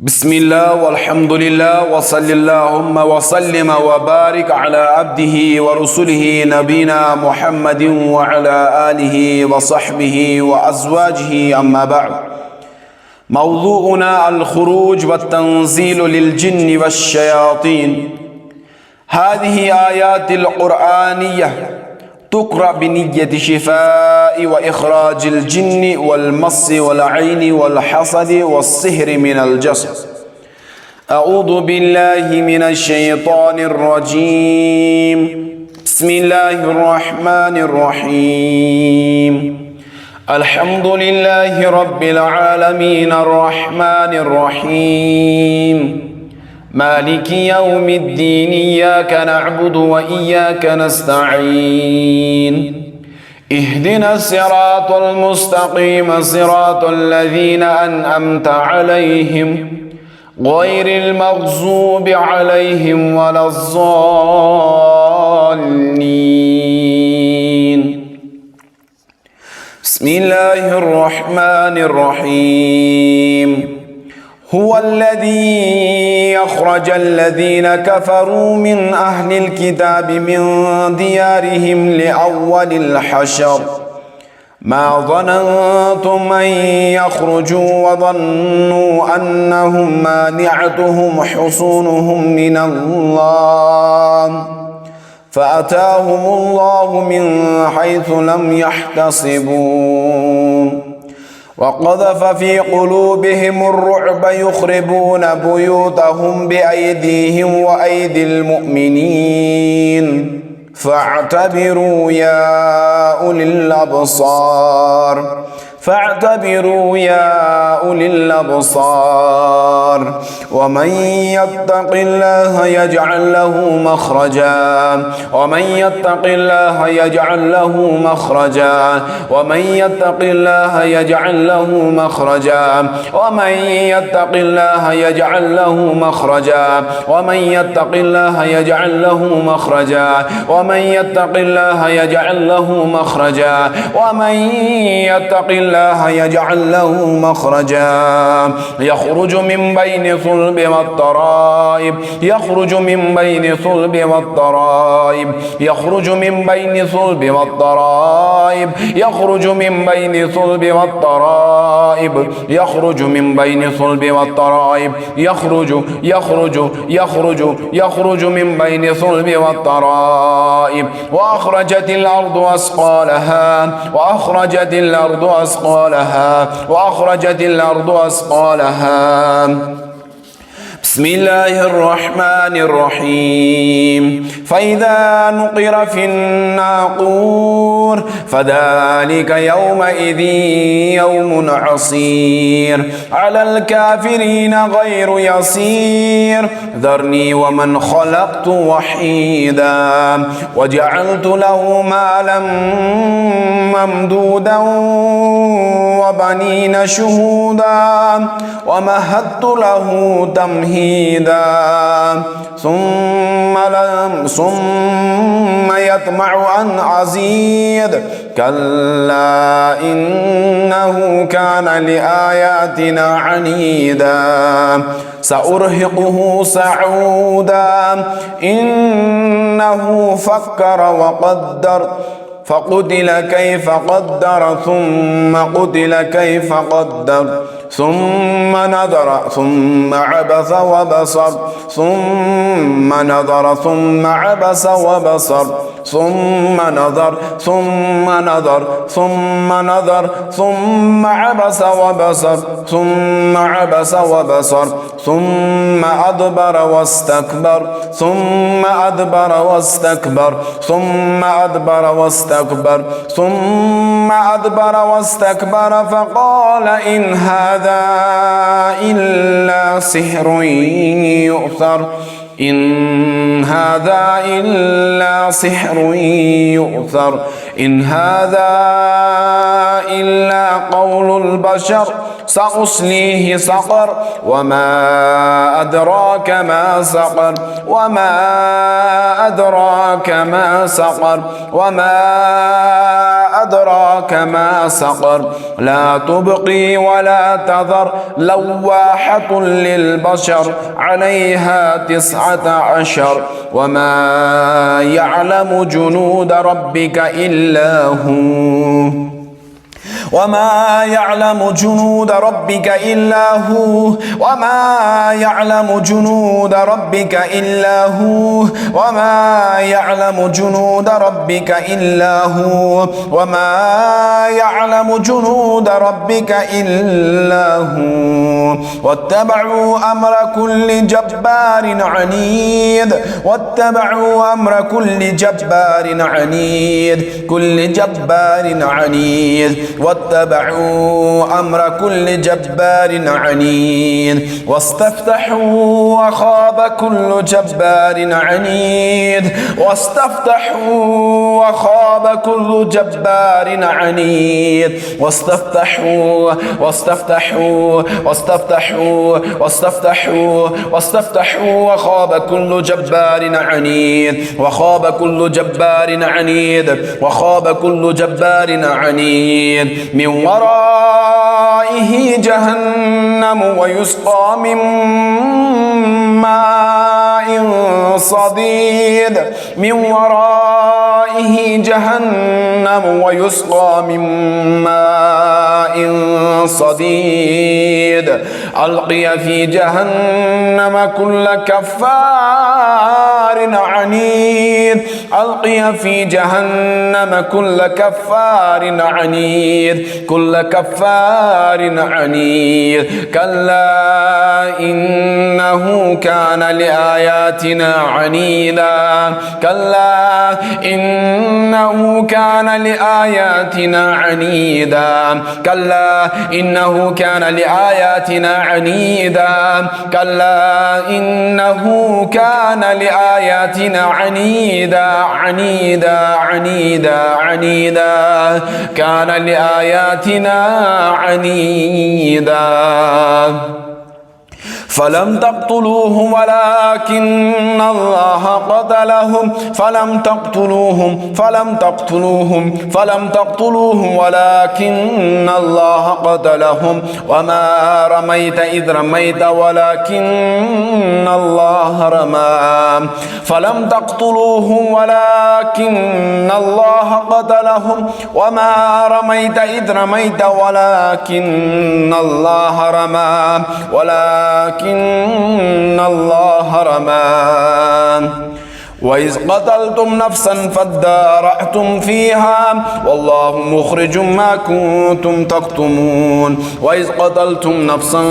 بسم الله والحمد لله وصل اللهم وسلم وبارك على عبده ورسله نبينا محمد وعلى آله وصحبه وأزواجه أما بعد. موضوعنا الخروج والتنزيل للجن والشياطين. هذه آيات القرآنية تقرأ بنية شفاء وإخراج الجن والمس والعين والحسد والسحر من الجسد. أعوذ بالله من الشيطان الرجيم. بسم الله الرحمن الرحيم. الحمد لله رب العالمين الرحمن الرحيم مالك يوم الدين. إياك نعبد وإياك نستعين. اهدنا الصراط المستقيم صراط الذين أنعمت عليهم غير المغضوب عليهم ولا الضالين. بسم الله الرحمن الرحيم. هو الذي أخرج الذين كفروا من أهل الكتاب من ديارهم لأول الحشر ما ظننتم أن يخرجوا وظنوا أنهم مانعتهم حصونهم من الله فأتاهم الله من حيث لم يحتسبوا وقذف في قلوبهم الرعب يخربون بيوتهم بأيديهم وأيدي المؤمنين فاعتبروا يا أولي الأبصار. فاعتبروا يا أولي الأبصار. ومن يتق الله يجعل له مخرجا. ومن يتق الله يجعل له مخرجا. ومن يتق الله يجعل له مخرجا. ومن يتق الله يجعل له مخرجا. ومن يتق الله يجعل له مخرجا. ومن يتق الله يجعل له مخرجا. ومن يتق الله يجعل له مخرجا. يخرج من بين صلب والترائب. يخرج من بين صلب والترائب. يخرج من بين صلب والترائب. يخرج من بين صلب والترائب. يخرج من بين صلب والترائب. يخرج من بين صلب والترائب. وأخرجت الأرض أثقالها. وأخرجت الأرض أثقالها. وأخرجت الأرض أثقالها. بسم الله الرحمن الرحيم. فإذا نقر في الناقور فذلك يومئذ يوم عسير على الكافرين غير يسير. ذرني ومن خلقت وحيدا وجعلت له مالا ممدودا وبنين شهودا ومهدت له تمهيدا ثم يطمع أن أزيد. كلا إنه كان لآياتنا عنيدا. سأرهقه صعودا. إنه فكر وقدر فقتل كيف قدر ثم قتل كيف قدر ثم نظر ثم عبس وبصر ثم نظر ثم عبس وبصر ثم نظر ثم نظر ثم نظر ثم عبس وبصر ثم عبس وبصر ثم أدبر واستكبر ثم أدبر واستكبر ثم أدبر واستكبر ثم أدبر واستكبر فقال إن هذا إلا سحر يؤثر. إن هذا إلا سحر يؤثر. إن هذا إلا قول البشر سأصليه سقر وما أدراك ما سقر وما أدراك ما سقر وما أدراك ما سقر لا تبقي ولا تذر لواحة للبشر عليها 19 وما يعلم جنود ربك إلا هو وما يعلم جنود ربك إلا هو وما يعلم جنود ربك إلا هو وما يعلم جنود ربك إلا هو وما يعلم جنود ربك إلا هو واتبعوا أمر كل جبار عنيد واتبعوا أمر كل جبار عنيد كل جبار عنيد واتبعوا أمر كل جبار عنيد واستفتحوا وخاب كل جبار عنيد واستفتحوا وخاب كل جبار عنيد واستفتحوا واستفتحوا واستفتحوا واستفتحوا واستفتحوا وخاب كل جبار عنيد وخاب كل جبار عنيد وخاب كل جبار عنيد من ورائه جهنم ويسقى من ماء صديد من ورائه جهنم ويسقى من ماء صديد ألقي في جهنم كل كفار عنيد ألقي في جهنم كل كفار عنيد كل كفار عنيد كلا إنه كان لآياتنا عنيدا كلا إنه كان لآياتنا عنيدا كلا إنه كان لآياتنا عنيدا كلا إنه كان لآياتنا عنيدا عنيدا عنيدا عنيدا كان لآياتنا عنيدا فلم تقتلوهم ولكن الله قتلهم فلم تقتلوهم ولكن الله قتلهم وما رميت إذ رميت ولكن الله رمى فلم تقتلوهم ولكن الله قتلهم وما رميت إذ رميت ولكن الله رمى ولكن الله رمى وإذ قتلتم نفسا فادارأتم فيها والله مخرج ما كنتم تكتمون وإذ قتلتم نفسا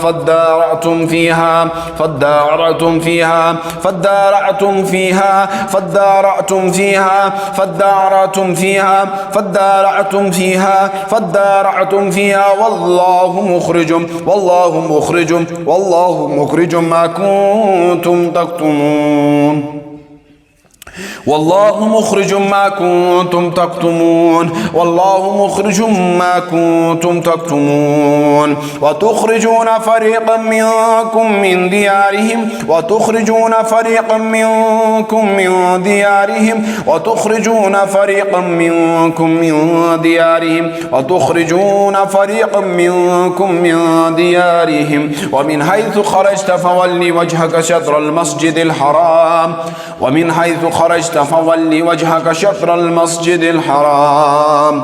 فادارأتم فيها فادارأتم فيها فادارأتم فيها فادارأتم فيها فادارأتم فيها فادارأتم فيها فادارأتم فيها والله مخرج ما كنتم تكتمون والله مخرج ما كنتم تكتمون والله مخرج ما كنتم تكتمون وتخرجون فريقا منكم من ديارهم وتخرجون فريقا منكم من ديارهم وتخرجون فريقا منكم من ديارهم وتخرجون فريقا منكم من ديارهم ومن حيث خرجت فولي وجهك شطر المسجد الحرام ومن حيث خرجت فولي وجهك شطر المسجد الحرام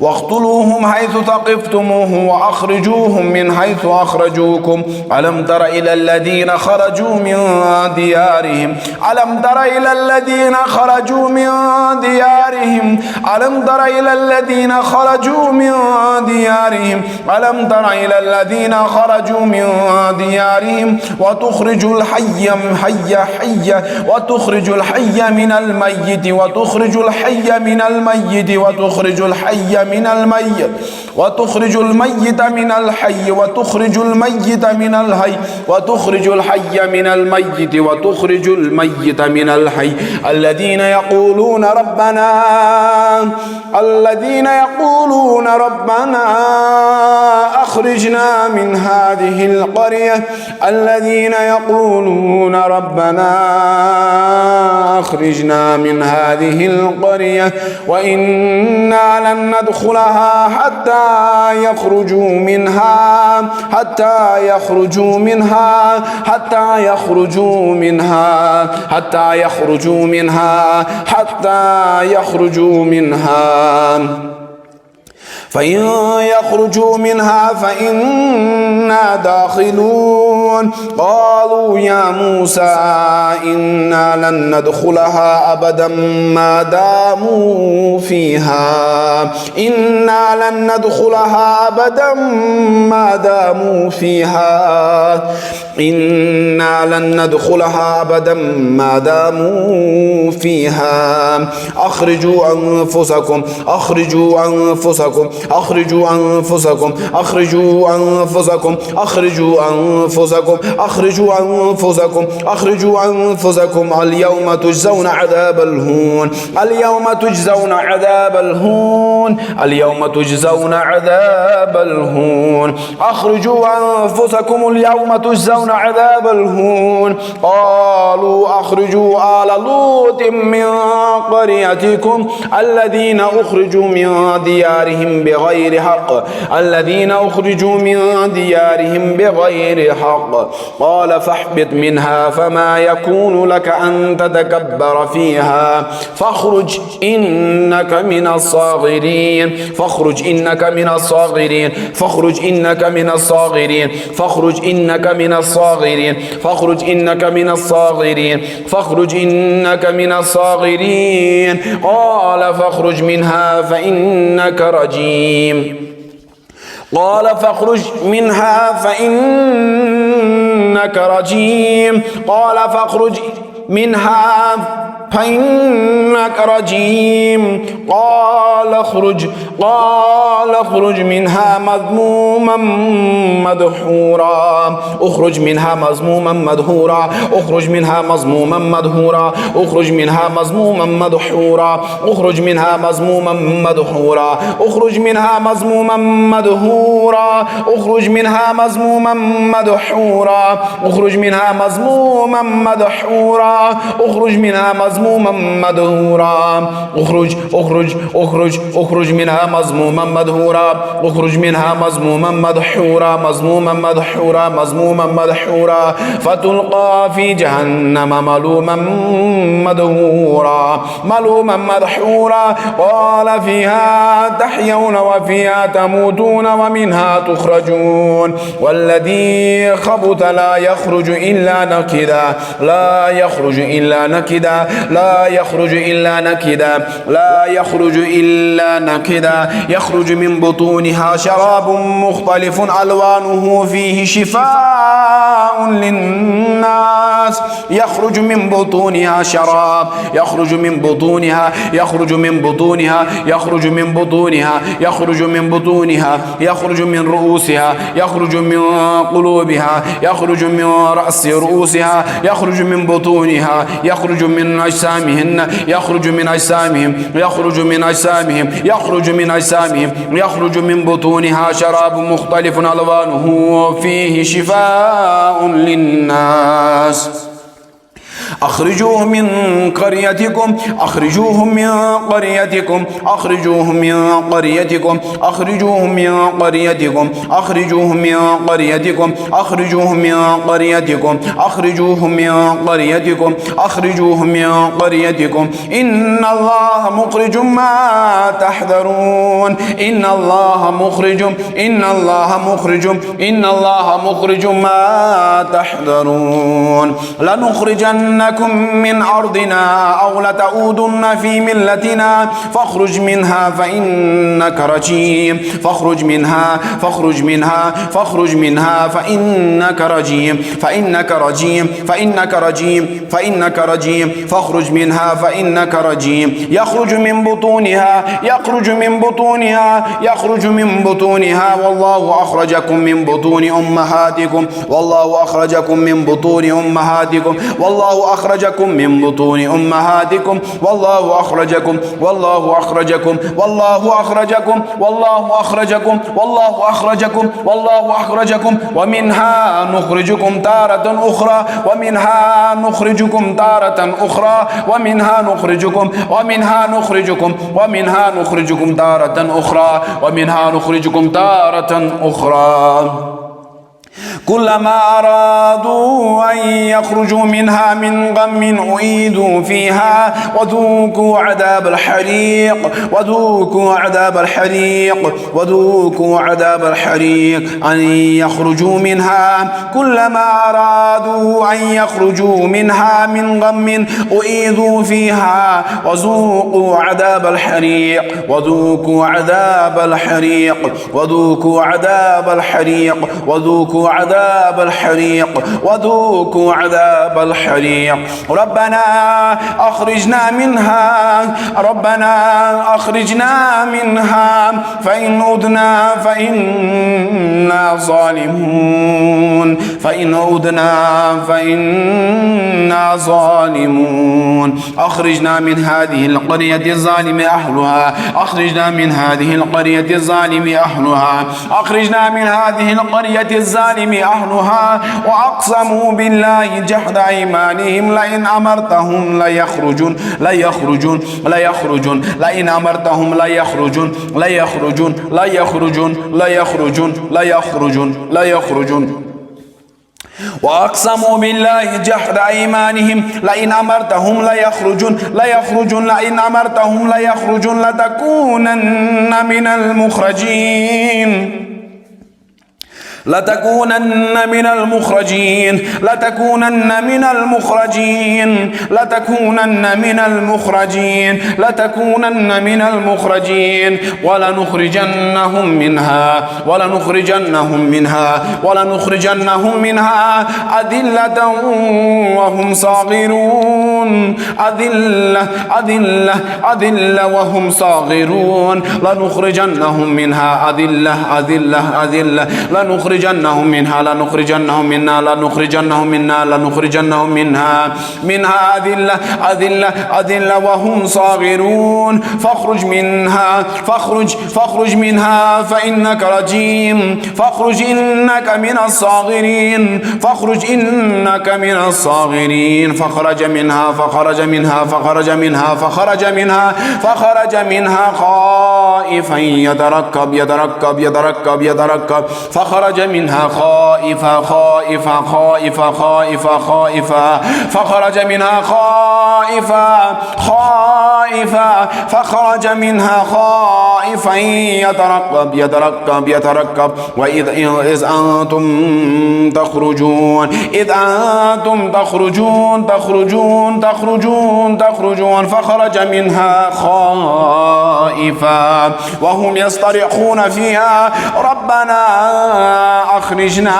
واقتلوهم حيث ثقفتموهم وأخرجوهم من حيث أخرجوكم ألم تر إلى الذين خرجوا من ديارهم ألم تر إلى الذين خرجوا من ديارهم ألم تر إلى الذين خرجوا من ديارهم ألم تر إلى الذين خرجوا من ديارهم وتخرج الحي وتخرج الحي من الميت وتخرج الحي من الميت وتخرج الحي من الميت وتخرج الميت من الحي وتخرج الميت من الحي وتخرج الحي من الميت وتخرج الميت من الحي الذين يقولون ربنا أخرجنا من هذه القرية الذين يقولون ربنا أخرجنا من هذه القرية وإنا لن ندخلها حتى يخرجوا منها حتى يخرجوا منها حتى يخرجوا منها حتى يخرجوا منها حتى يخرجوا منها فإن يخرجوا منها فإنا داخلون قالوا يا موسى إنا لن ندخلها أبدا ما داموا فيها إنا لن ندخلها أبدا ما داموا فيها إنا لن ندخلها أبدا ما داموا فيها أخرجوا أنفسكم أخرجوا أنفسكم أخرجوا أنفسكم أخرجوا أنفسكم أخرجوا أنفسكم أخرجوا أنفسكم أخرجوا أنفسكم اليوم تجزون عذاب الهون اليوم تجزون عذاب الهون اليوم تجزون عذاب الهون أخرجوا أنفسكم اليوم تجزون عذاب الهون قالوا أخرجوا آل لوط من قريتكم الذين أخرجوا من ديارهم بغير حق الذين أخرجوا من ديارهم بغير حق قال فاهبط منها فما يكون لك أن تتكبر فيها فاخرج إنك من الصاغرين فاخرج إنك من الصاغرين فاخرج إنك من الصاغرين فاخرج إنك من الصاغرين فاخرج إنك من الصاغرين فاخرج إنك من الصاغرين قال فاخرج منها فإنك رجيم قال فاخرج منها فإنك رجيم قال فاخرج منها فإنك رجيم قال اخرج منها مذموما مدحورا اخرج منها مذموما مدحورا اخرج منها مذموما مدحورا اخرج منها مذموما مدحورا اخرج منها مذموما مدحورا اخرج منها مذموما مدحورا اخرج منها مذموما مدحورا اخرج منها مذموما مدحورا اخرج منها مذموما مدحورا اخرج اخرج منها مذموما مدحورا اخرج منها مذموما مدحورا مذموما مدحورا مذموما مدحورا فتلقى في جهنم ملوما مدحورا ملوما مدحورا قال فيها تحيون وفيها تموتون ومنها تخرجون والذي خبث لا يخرج إلا نكدا لا يخرج إلا نكدا لا يخرج إلا نكدا لا يخرج إلا نكدا يخرج من بطونها شراب مختلف ألوانه فيه شفاء للناس يخرج من بطونها شراب يخرج من بطونها يخرج من بطونها يخرج من بطونها يخرج من بطونها يخرج من رؤوسها يخرج من قلوبها يخرج من رأس رؤوسها يخرج من بطونها يخرج من أجسامهن يخرج من أجسامهم يخرج من أجسامهم يخرج من أجسامهم يخرج من بطونها شراب مختلف ألوانه فيه شفاء للناس أخرجوهم من قريتكم أخرجوهم من قريتكم أخرجوهم من قريتكم أخرجوهم من قريتكم أخرجوهم من قريتكم أخرجوهم من قريتكم أخرجوهم من قريتكم أخرجوهم من قريتكم إن الله مخرج ما تحذرون إن الله مخرج إن الله مخرج إن الله مخرج ما تحذرون لنخرجن لتخرجنكم من أرضنا أو لتعودن في ملتنا فاخرج منها فإنك رجيم فاخرج منها فاخرج منها فاخرج منها فإنك رجيم فإنك رجيم فإنك رجيم فإنك رجيم فاخرج منها فإنك رجيم يخرج من بطونها يخرج من بطونها يخرج من بطونها والله أخرجكم من بطون أمهاتكم والله أخرجكم من بطون أمهاتكم والله أخرجكم من بطون أمهاتكم والله أخرجكم والله أخرجكم والله أخرجكم والله أخرجكم والله أخرجكم والله أخرجكم ومنها نخرجكم تارة أخرى ومنها نخرجكم تارة أخرى ومنها نخرجكم ومنها نخرجكم ومنها نخرجكم تارة أخرى ومنها نخرجكم تارة أخرى كلما أرادوا أن يخرجوا منها من غم أعيدوا فيها وذوقوا عذاب الحريق وذوقوا عذاب الحريق وذوقوا عذاب الحريق أن يخرجوا منها كلما أرادوا أن يخرجوا منها من غم أعيدوا فيها وذوقوا عذاب الحريق وذوقوا عذاب الحريق وذوقوا عذاب الحريق وذوقوا عذاب الحريق وذوقوا عذاب الحريق ربنا أخرجنا منها ربنا أخرجنا منها فإن عدنا فإنا ظالمون فإن عدنا فإنا ظالمون أخرجنا من هذه القرية الظالم أهلها أخرجنا من هذه القرية الظالم أهلها أخرجنا من هذه القرية الظالم أهلها وأقسموا بالله جهد أيمانهم لئن أمرتهم ليخرجون ليخرجون ليخرجون لئن أمرتهم ليخرجون ليخرجون ليخرجون ليخرجون ليخرجون ليخرجون وأقسموا بالله جهد أيمانهم لئن أمرتهم ليخرجون ليخرجون لئن أمرتهم ليخرجون لتكونن من المخرجين لتكونن من المخرجين لتكونن من المخرجين لتكونن من المخرجين لتكونن من المخرجين ولنخرجنهم منها ولنخرجنهم منها ولنخرجنهم منها أذلة وهم صاغرون أذلة أذلة أذلة وهم صاغرون لنخرجنهم منها أذلة أذلة أذلة لنخرجنهم منها لنخرجنهم منا لنخرجنهم منا لنخرجنهم منها منها أذلة أذلة أذلة وهم صاغرون فاخرج منها فاخرج منها فإنك رجيم فاخرج إنك من الصاغرين فاخرج إنك من الصاغرين فخرج منها فخرج منها فخرج منها فخرج منها فخرج منها خائفا يترقب يترقب يترقب يترقب فخرج منها خائفا خائفا خائفا خائفا خائفا فخرج منها خائفا خائفا فخرج منها خائفا يترقب يترقب يترقب وإذ أنتم تخرجون إذ أنتم تخرجون تخرجون تخرجون تخرجون فخرج منها خائفا وهم يصطرخون فيها ربنا أخرجنا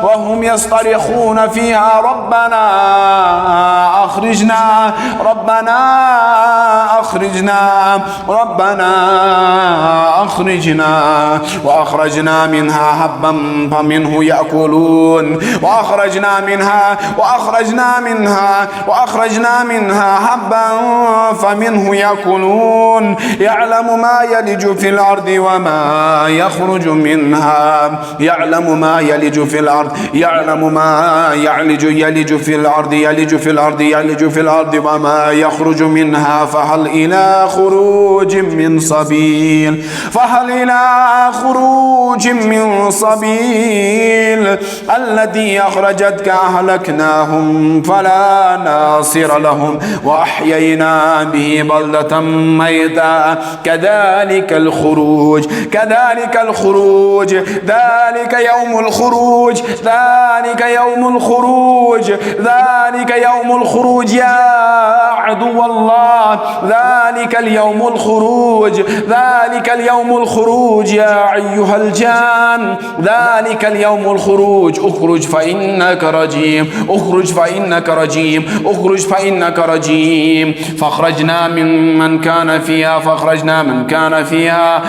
وهم يصطرخون فيها ربنا أخرجنا ربنا أخرجنا ربنا أخرجنا وأخرجنا منها هبا فمنه يأكلون وأخرجنا منها وأخرجنا منها هبا فمنه يأكلون يعلم ما يلج في الأرض وما يخرج منها يعلم ما يلج في الأرض يعلم ما يلج في الأرض يلج في الأرض يلج في الأرض وما يخرج منها فهل إلى خروج من سبيل فهل إلى خروج من سبيل التي أخرجتك أهلكناهم فلا ناصر لهم وأحيينا به بلدة ميتا كذلك الخروج ذلك يوم الخروج يا عدو الله ذلك اليوم الخروج يا أيها الجان ذلك اليوم الخروج اخرج فإنك رجيم فاخرجنا من كان فيها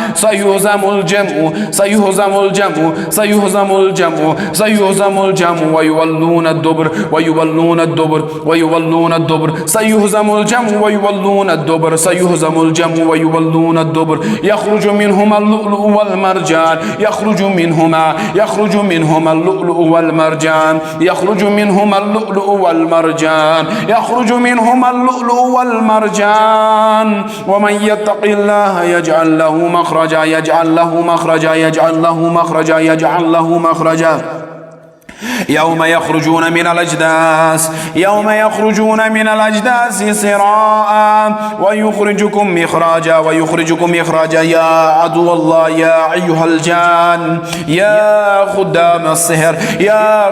سيهزم الجمع ويولون الدبر سيهزم الجمع ويولون الدبر يخرج منهما اللؤلؤ والمرجان ومن يتق الله يجعل له مخرجا يوم يخرجون من الأجداث سراعا ويخرجكم إخراجا يا عدو الله يا أيها الجان يا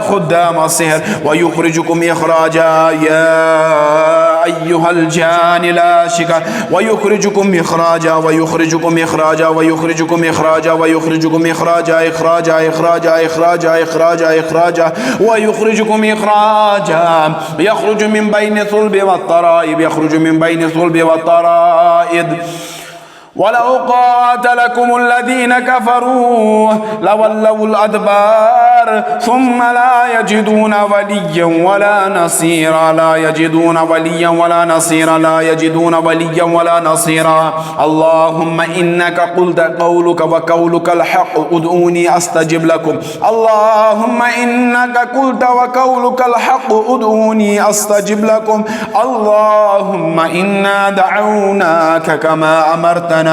خدام السحر ويخرجكم إخراجا يا أيها الجان لا شك ويخرجكم إخراجا ويخرجكم إخراجا يخرج من بين الصلب والترائب ولو قاتلكم الذين كفروا لولوا الأدبار ثم لا يجدون وليا ولا نصيرا اللهم إنك قلت وقولك الحق ادعوني أستجب لكم اللهم إنا دعوناك كما أمرتنا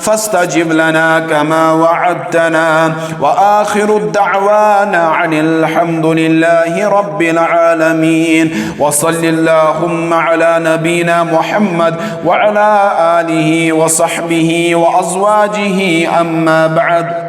فاستجب لنا كما وعدتنا وآخر الدعوانا عن الحمد لله رب العالمين وصل اللهم على نبينا محمد وعلى آله وصحبه وأزواجه أما بعد